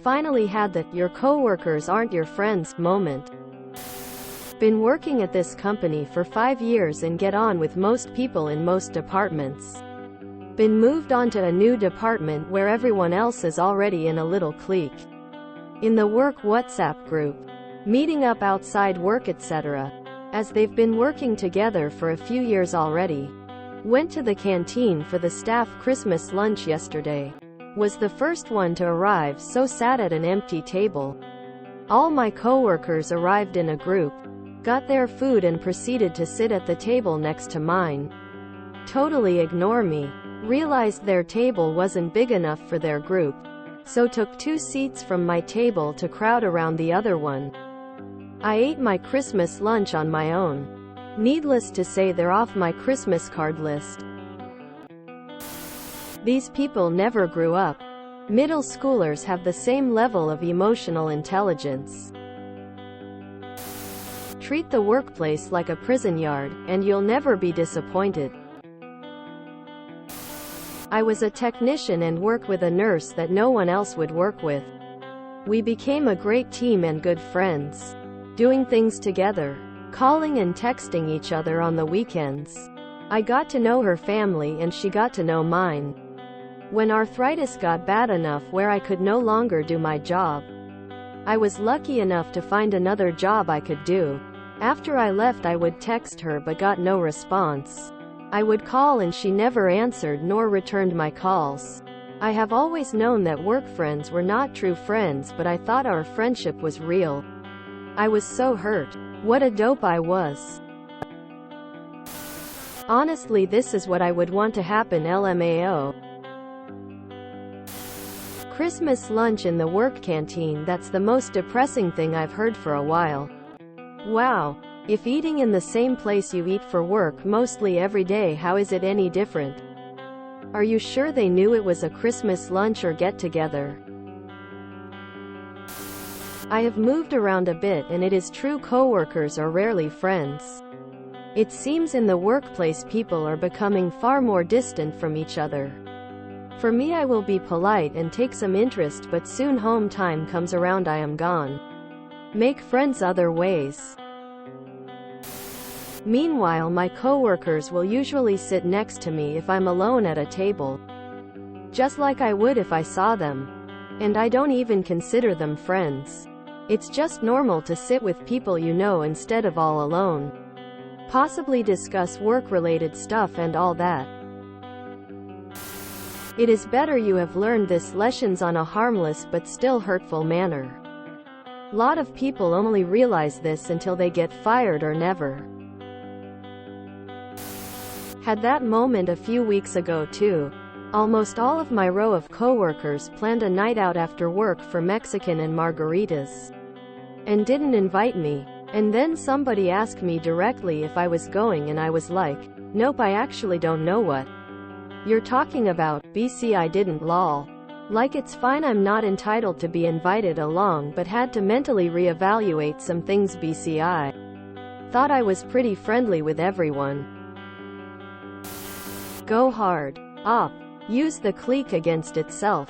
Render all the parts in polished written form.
Finally had the "your coworkers aren't your friends" moment. Been working at this company for 5 years and get on with most people in most departments. Been moved on to a new department where everyone else is already in a little clique. In the work WhatsApp group. Meeting up outside work etc. As they've been working together for a few years already. Went to the canteen for the staff Christmas lunch yesterday. Was the first one to arrive, so sat at an empty table. All my coworkers arrived in a group. Got their food and proceeded to sit at the table next to mine. Totally ignore me. Realized their table wasn't big enough for their group. So took 2 seats from my table to crowd around the other one. I ate my Christmas lunch on my own. Needless to say, they're off my Christmas card list. These people never grew up. Middle schoolers have the same level of emotional intelligence. Treat the workplace like a prison yard, and you'll never be disappointed. I was a technician and worked with a nurse that no one else would work with. We became a great team and good friends. Doing things together. Calling and texting each other on the weekends. I got to know her family and she got to know mine. When arthritis got bad enough where I could no longer do my job, I was lucky enough to find another job I could do. After I left, I would text her but got no response. I would call and she never answered nor returned my calls. I have always known that work friends were not true friends, but I thought our friendship was real. I was so hurt. What a dope I was. Honestly, this is what I would want to happen. LMAO. Christmas lunch in the work canteen, that's the most depressing thing I've heard for a while. Wow. If eating in the same place you eat for work mostly every day, how is it any different? Are you sure they knew it was a Christmas lunch or get-together? I have moved around a bit and it is true coworkers are rarely friends. It seems in the workplace people are becoming far more distant from each other. For me, I will be polite and take some interest, but soon home time comes around, I am gone. Make friends other ways. Meanwhile, my coworkers will usually sit next to me if I'm alone at a table. Just like I would if I saw them. And I don't even consider them friends. It's just normal to sit with people you know instead of all alone. Possibly discuss work-related stuff and all that. It is better you have learned this lessons on a harmless but still hurtful manner. Lot of people only realize this until they get fired or never. Had that moment a few weeks ago too. Almost all of my row of coworkers planned a night out after work for Mexican and margaritas. And didn't invite me. And then somebody asked me directly if I was going and I was like, nope, I actually don't know what you're talking about, BC. I didn't, lol. Like it's fine, I'm not entitled to be invited along, but had to mentally reevaluate some things. BCI thought I was pretty friendly with everyone. Go hard. Op. Use the clique against itself.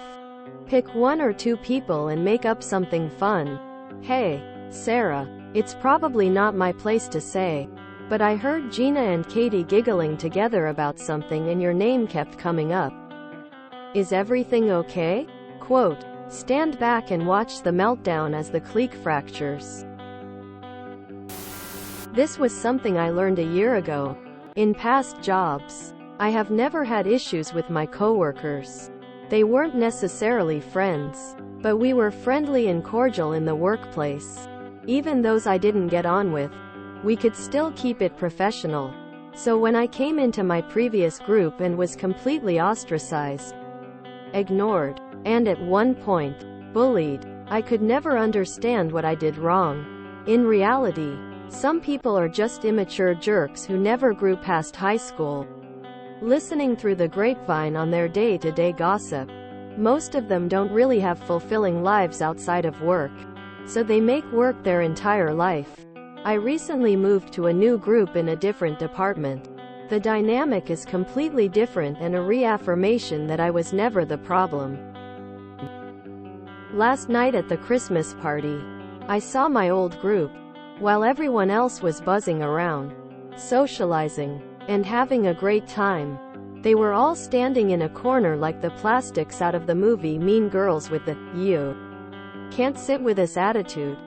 Pick 1 or 2 people and make up something fun. Hey, Sarah. It's probably not my place to say, but I heard Gina and Katie giggling together about something and your name kept coming up. Is everything okay? Quote, stand back and watch the meltdown as the clique fractures. This was something I learned a year ago. In past jobs, I have never had issues with my coworkers. They weren't necessarily friends, but we were friendly and cordial in the workplace. Even those I didn't get on with, we could still keep it professional. So when I came into my previous group and was completely ostracized, ignored, and at one point, bullied, I could never understand what I did wrong. In reality, some people are just immature jerks who never grew past high school, listening through the grapevine on their day-to-day gossip. Most of them don't really have fulfilling lives outside of work, so they make work their entire life. I recently moved to a new group in a different department. The dynamic is completely different and a reaffirmation that I was never the problem. Last night at the Christmas party, I saw my old group. While everyone else was buzzing around, socializing, and having a great time, they were all standing in a corner like the plastics out of the movie Mean Girls with the "you can't sit with us" attitude.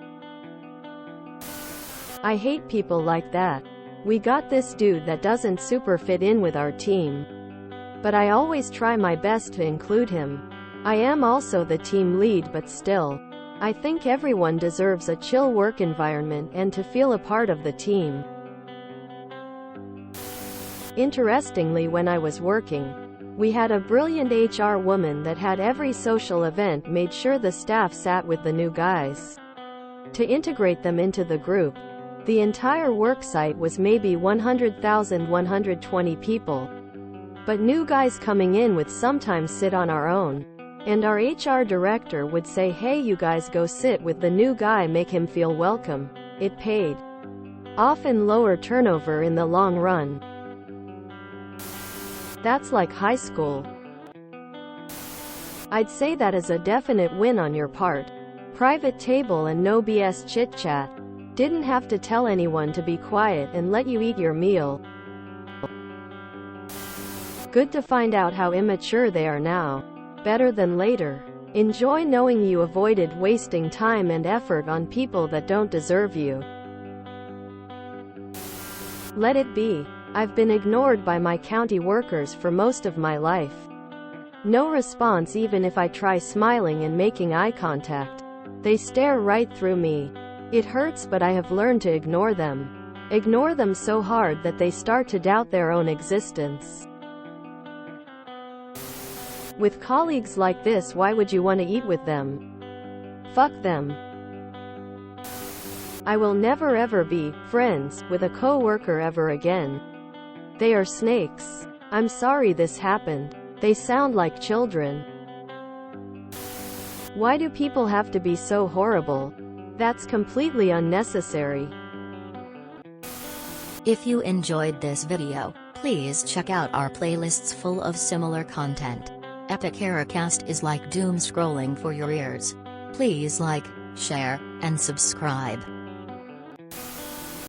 I hate people like that. We got this dude that doesn't super fit in with our team, but I always try my best to include him. I am also the team lead, but still, I think everyone deserves a chill work environment and to feel a part of the team. Interestingly, when I was working, we had a brilliant HR woman that had every social event made sure the staff sat with the new guys to integrate them into the group. The entire worksite was maybe 120 people. But new guys coming in would sometimes sit on our own. And our HR director would say, "Hey, you guys go sit with the new guy, make him feel welcome." It paid off in lower turnover in the long run. That's like high school. I'd say that is a definite win on your part. Private table and no BS chit-chat. Didn't have to tell anyone to be quiet and let you eat your meal. Good to find out how immature they are now. Better than later. Enjoy knowing you avoided wasting time and effort on people that don't deserve you. Let it be. I've been ignored by my county workers for most of my life. No response even if I try smiling and making eye contact. They stare right through me. It hurts, but I have learned to ignore them. Ignore them so hard that they start to doubt their own existence. With colleagues like this, why would you want to eat with them? Fuck them. I will never ever be friends with a coworker ever again. They are snakes. I'm sorry this happened. They sound like children. Why do people have to be so horrible? That's completely unnecessary. If you enjoyed this video, please check out our playlists full of similar content. Epic Eracast is like doom scrolling for your ears. Please like, share, and subscribe.